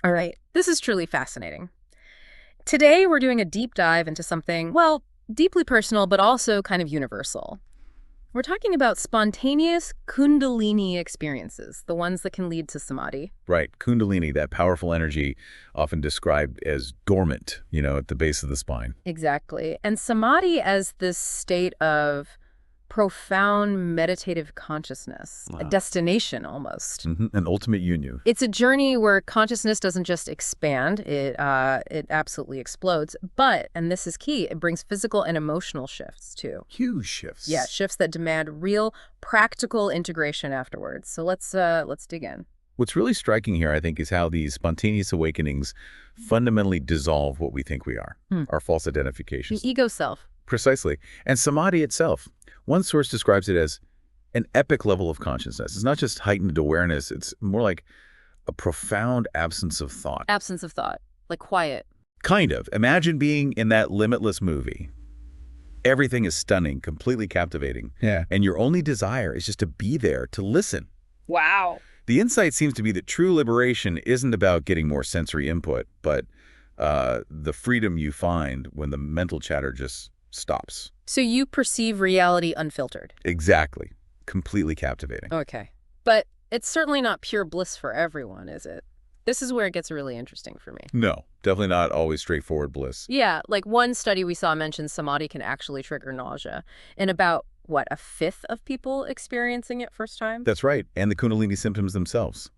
All right, this is truly fascinating. Today, we're doing a deep dive into something, well, deeply personal, but also kind of universal. We're talking about spontaneous Kundalini experiences, the ones that can lead to Samadhi. Right, Kundalini, that powerful energy often described as dormant, at the base of the spine. Exactly. And Samadhi as this state of profound meditative consciousness, a Wow. destination almost. An ultimate union. It's a journey where consciousness doesn't just expand, it absolutely explodes. But, and this is key, it brings physical and emotional shifts too. Huge shifts. Yeah, shifts that demand real practical integration afterwards. So let's dig in. What's really striking here, I think, is how these spontaneous awakenings fundamentally dissolve what we think we are, our false The identifications. ego self. Precisely. And Samadhi itself, one source describes it as an epic level of consciousness. It's not just heightened awareness, it's more like a profound absence of thought. Absence of thought, like quiet. Kind of. Imagine being in that limitless movie. Everything is stunning, completely captivating. Yeah. And your only desire is just to be there, to listen. Wow. The insight seems to be that true liberation isn't about getting more sensory input, but the freedom you find when the mental chatter just stops. So you perceive reality unfiltered. Exactly. Completely captivating. Okay. But it's certainly not pure bliss for everyone, is it? This is where it gets really interesting for me. No, definitely not always straightforward bliss. Yeah, like one study we saw mentioned Samadhi can actually trigger nausea in about, what, a fifth of people experiencing it first time? That's right. And the Kundalini symptoms themselves,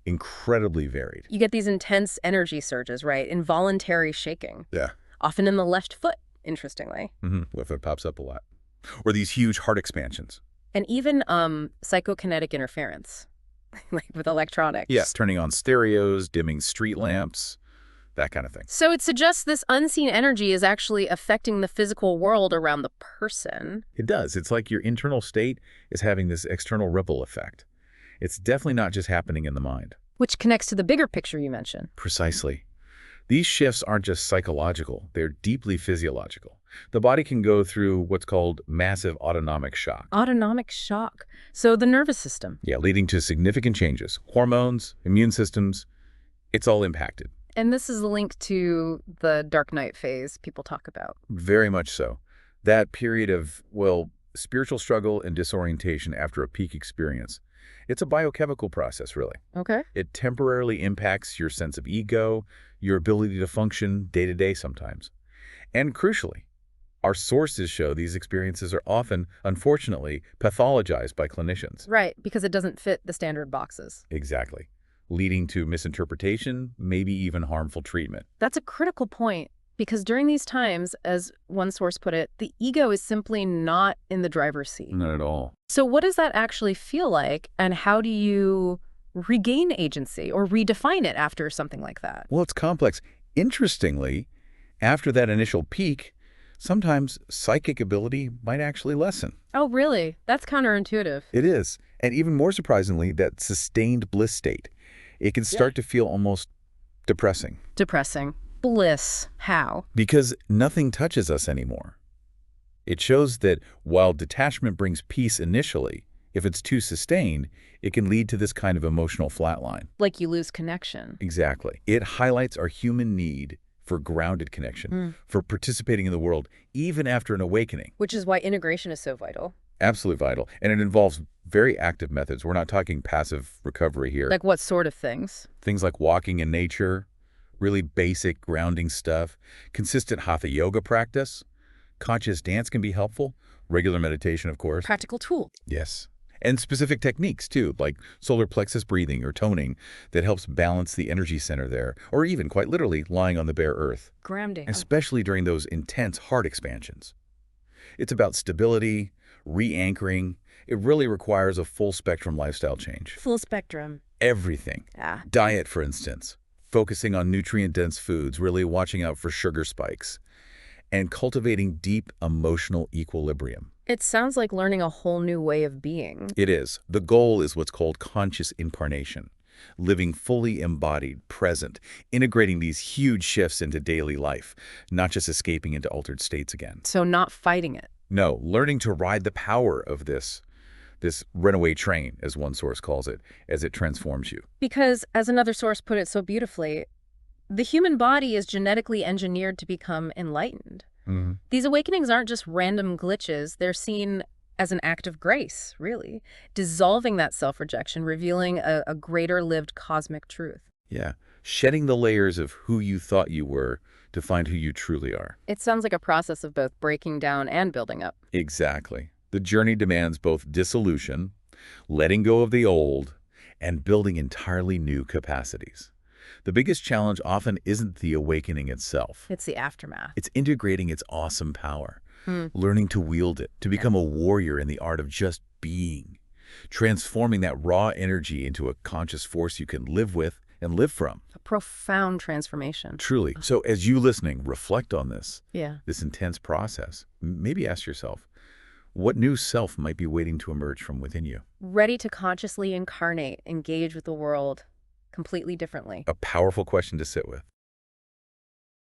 incredibly varied. You get these intense energy surges, right? Involuntary shaking. Yeah. Often in the left foot, interestingly. If it pops up a lot. Or these huge heart expansions. And even psychokinetic interference, like with electronics. Yes, turning on stereos, dimming street lamps, that kind of thing. So it suggests this unseen energy is actually affecting the physical world around the person. It does. It's like your internal state is having this external ripple effect. It's definitely not just happening in the mind. Which connects to the bigger picture you mentioned. Precisely. These shifts aren't just psychological, they're deeply physiological. The body can go through what's called massive autonomic shock. Autonomic shock. So the nervous system. Yeah, leading to significant changes. Hormones, immune systems, it's all impacted. And this is linked to the dark night phase people talk about. Very much so. That period of, well, spiritual struggle and disorientation after a peak experience. It's a biochemical process, really. Okay. It temporarily impacts your sense of ego, your ability to function day-to-day sometimes. And crucially, our sources show these experiences are often, unfortunately, pathologized by clinicians. Right, because it doesn't fit the standard boxes. Exactly. Leading to misinterpretation, maybe even harmful treatment. That's a critical point, because during these times, as one source put it, the ego is simply not in the driver's seat. Not at all. So what does that actually feel like, and how do you regain agency or redefine it after something like that? Well, it's complex. Interestingly, after that initial peak, sometimes psychic ability might actually lessen. Oh, really? That's counterintuitive. It is. And even more surprisingly, that sustained bliss state, it can start to feel almost depressing. Depressing. Bliss. How? Because nothing touches us anymore. It shows that while detachment brings peace initially, if it's too sustained, it can lead to this kind of emotional flatline. Like you lose connection. Exactly. It highlights our human need for grounded connection, for participating in the world, even after an awakening. Which is why integration is so vital. Absolutely vital. And it involves very active methods. We're not talking passive recovery here. Like what sort of things? Things like walking in nature, really basic grounding stuff, consistent hatha yoga practice, conscious dance can be helpful, regular meditation, of course. Practical tool. Yes. And specific techniques, too, like solar plexus breathing or toning that helps balance the energy center there, or even, quite literally, lying on the bare earth. Grounding. Especially during those intense heart expansions. It's about stability, re-anchoring. It really requires a full-spectrum lifestyle change. Full spectrum. Everything. Yeah. Diet, for instance. Focusing on nutrient-dense foods, really watching out for sugar spikes. And cultivating deep emotional equilibrium. It sounds like learning a whole new way of being. It is. The goal is what's called conscious incarnation. Living fully embodied, present, integrating these huge shifts into daily life, not just escaping into altered states again. So not fighting it. No, learning to ride the power of this this runaway train, as one source calls it, as it transforms you. Because, as another source put it so beautifully, the human body is genetically engineered to become enlightened. Mhm. These awakenings aren't just random glitches. They're seen as an act of grace, really, dissolving that self-rejection, revealing a greater lived cosmic truth. Yeah. Shedding the layers of who you thought you were to find who you truly are. It sounds like a process of both breaking down and building up. Exactly. The journey demands both dissolution, letting go of the old, and building entirely new capacities. The biggest challenge often isn't the awakening itself. It's the aftermath. It's integrating its awesome power, Hmm. learning to wield it, to become a warrior in the art of just being, transforming that raw energy into a conscious force you can live with and live from. A profound transformation. Truly. So as you listening, reflect on Yeah. this intense process. Maybe ask yourself, what new self might be waiting to emerge from within you? Ready to consciously incarnate, engage with the world completely differently. A powerful question to sit with.